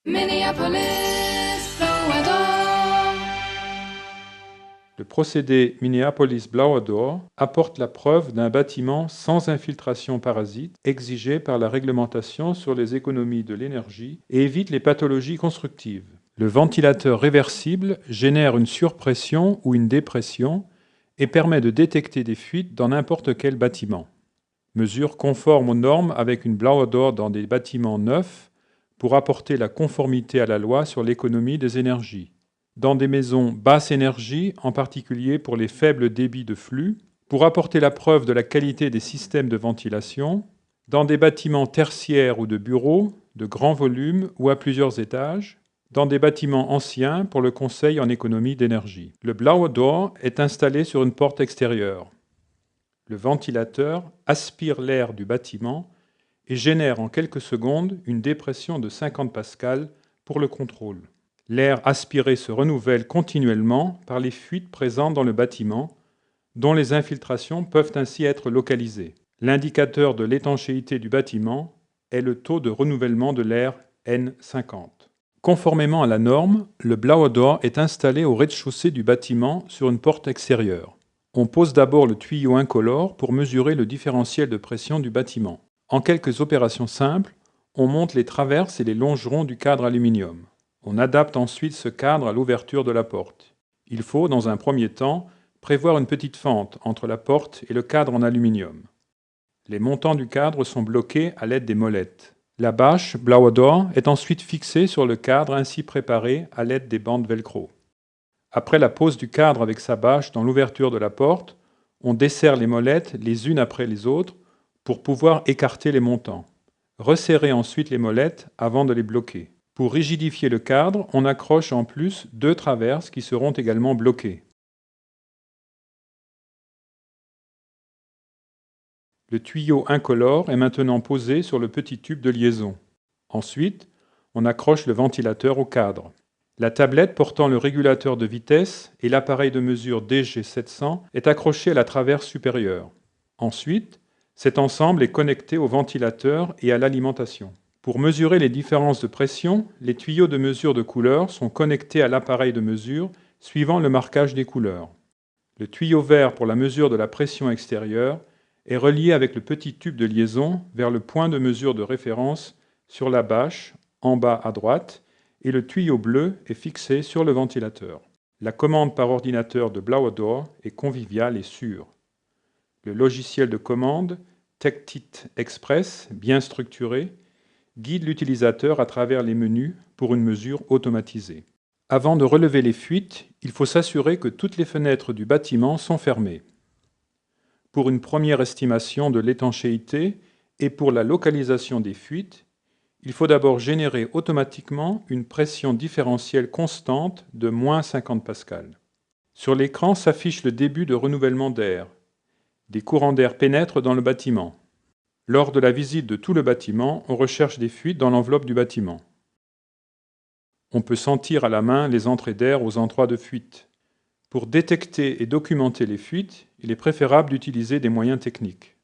Minneapolis, Blauer Door. Le procédé Minneapolis-Blauer Door apporte la preuve d'un bâtiment sans infiltration parasite exigée par la réglementation sur les économies de l'énergie et évite les pathologies constructives. Le ventilateur réversible génère une surpression ou une dépression et permet de détecter des fuites dans n'importe quel bâtiment. Mesure conforme aux normes avec une Blauer Door dans des bâtiments neufs pour apporter la conformité à la loi sur l'économie des énergies. Dans des maisons basse énergie, en particulier pour les faibles débits de flux, pour apporter la preuve de la qualité des systèmes de ventilation, dans des bâtiments tertiaires ou de bureaux, de grands volumes ou à plusieurs étages, dans des bâtiments anciens pour le conseil en économie d'énergie. Le Blauer Door est installé sur une porte extérieure. Le ventilateur aspire l'air du bâtiment et génère en quelques secondes une dépression de 50 pascal pour le contrôle. L'air aspiré se renouvelle continuellement par les fuites présentes dans le bâtiment, dont les infiltrations peuvent ainsi être localisées. L'indicateur de l'étanchéité du bâtiment est le taux de renouvellement de l'air N50. Conformément à la norme, le Blauer Door est installé au rez-de-chaussée du bâtiment sur une porte extérieure. On pose d'abord le tuyau incolore pour mesurer le différentiel de pression du bâtiment. En quelques opérations simples, on monte les traverses et les longerons du cadre aluminium. On adapte ensuite ce cadre à l'ouverture de la porte. Il faut, dans un premier temps, prévoir une petite fente entre la porte et le cadre en aluminium. Les montants du cadre sont bloqués à l'aide des molettes. La bâche Blauer Door est ensuite fixée sur le cadre ainsi préparé à l'aide des bandes velcro. Après la pose du cadre avec sa bâche dans l'ouverture de la porte, on desserre les molettes les unes après les autres pour pouvoir écarter les montants. Resserrer ensuite les molettes avant de les bloquer. Pour rigidifier le cadre, on accroche en plus 2 traverses qui seront également bloquées. Le tuyau incolore est maintenant posé sur le petit tube de liaison. Ensuite, on accroche le ventilateur au cadre. La tablette portant le régulateur de vitesse et l'appareil de mesure DG700 est accroché à la traverse supérieure. Ensuite, cet ensemble est connecté au ventilateur et à l'alimentation. Pour mesurer les différences de pression, les tuyaux de mesure de couleur sont connectés à l'appareil de mesure suivant le marquage des couleurs. Le tuyau vert pour la mesure de la pression extérieure est relié avec le petit tube de liaison vers le point de mesure de référence sur la bâche, en bas à droite, et le tuyau bleu est fixé sur le ventilateur. La commande par ordinateur de Blauer Door est conviviale et sûre. Le logiciel de commande TechTit Express, bien structuré, guide l'utilisateur à travers les menus pour une mesure automatisée. Avant de relever les fuites, il faut s'assurer que toutes les fenêtres du bâtiment sont fermées. Pour une première estimation de l'étanchéité et pour la localisation des fuites, il faut d'abord générer automatiquement une pression différentielle constante de moins 50 pascal. Sur l'écran s'affiche le début de renouvellement d'air. Des courants d'air pénètrent dans le bâtiment. Lors de la visite de tout le bâtiment, on recherche des fuites dans l'enveloppe du bâtiment. On peut sentir à la main les entrées d'air aux endroits de fuite. Pour détecter et documenter les fuites, il est préférable d'utiliser des moyens techniques.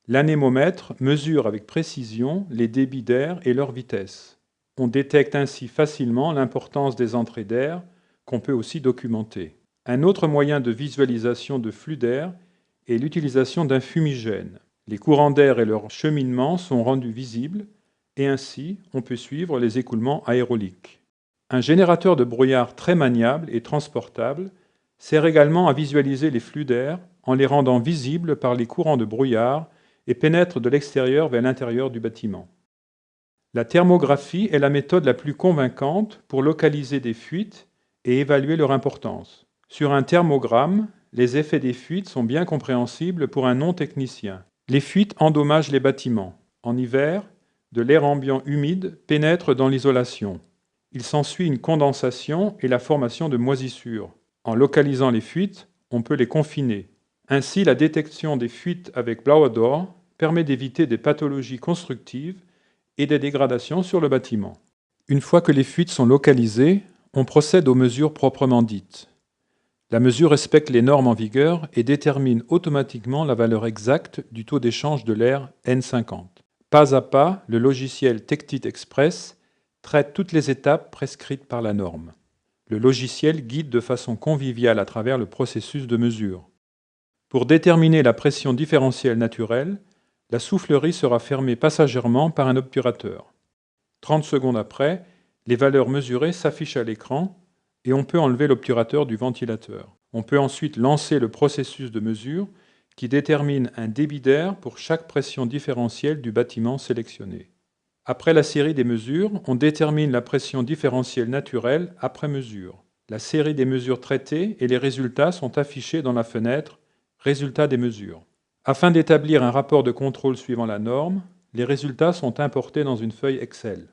L'anémomètre mesure avec précision les débits d'air et leur vitesse. On détecte ainsi facilement l'importance des entrées d'air, qu'on peut aussi documenter. Un autre moyen de visualisation de flux d'air est l'utilisation d'un fumigène. Les courants d'air et leur cheminement sont rendus visibles et ainsi on peut suivre les écoulements aéroliques. Un générateur de brouillard très maniable et transportable sert également à visualiser les flux d'air en les rendant visibles par les courants de brouillard et pénètre de l'extérieur vers l'intérieur du bâtiment. La thermographie est la méthode la plus convaincante pour localiser des fuites et évaluer leur importance. Sur un thermogramme, les effets des fuites sont bien compréhensibles pour un non-technicien. Les fuites endommagent les bâtiments. En hiver, de l'air ambiant humide pénètre dans l'isolation. Il s'ensuit une condensation et la formation de moisissures. En localisant les fuites, on peut les confiner. Ainsi, la détection des fuites avec Blauer Door permet d'éviter des pathologies constructives et des dégradations sur le bâtiment. Une fois que les fuites sont localisées, on procède aux mesures proprement dites. La mesure respecte les normes en vigueur et détermine automatiquement la valeur exacte du taux d'échange de l'air N50. Pas à pas, le logiciel TechTit Express traite toutes les étapes prescrites par la norme. Le logiciel guide de façon conviviale à travers le processus de mesure. Pour déterminer la pression différentielle naturelle, la soufflerie sera fermée passagèrement par un obturateur. 30 secondes après, les valeurs mesurées s'affichent à l'écran et on peut enlever l'obturateur du ventilateur. On peut ensuite lancer le processus de mesure qui détermine un débit d'air pour chaque pression différentielle du bâtiment sélectionné. Après la série des mesures, on détermine la pression différentielle naturelle après mesure. La série des mesures traitées et les résultats sont affichés dans la fenêtre « Résultats des mesures ». Afin d'établir un rapport de contrôle suivant la norme, les résultats sont importés dans une feuille Excel.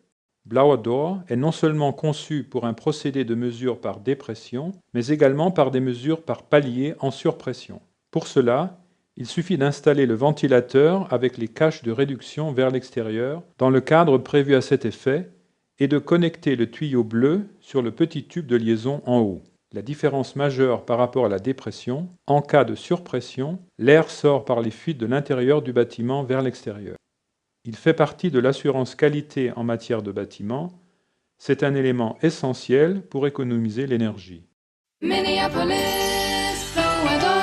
Blauer est non seulement conçu pour un procédé de mesure par dépression, mais également par des mesures par palier en surpression. Pour cela, il suffit d'installer le ventilateur avec les caches de réduction vers l'extérieur dans le cadre prévu à cet effet et de connecter le tuyau bleu sur le petit tube de liaison en haut. La différence majeure par rapport à la dépression, en cas de surpression, l'air sort par les fuites de l'intérieur du bâtiment vers l'extérieur. Il fait partie de l'assurance qualité en matière de bâtiment. C'est un élément essentiel pour économiser l'énergie. Minneapolis, Florida.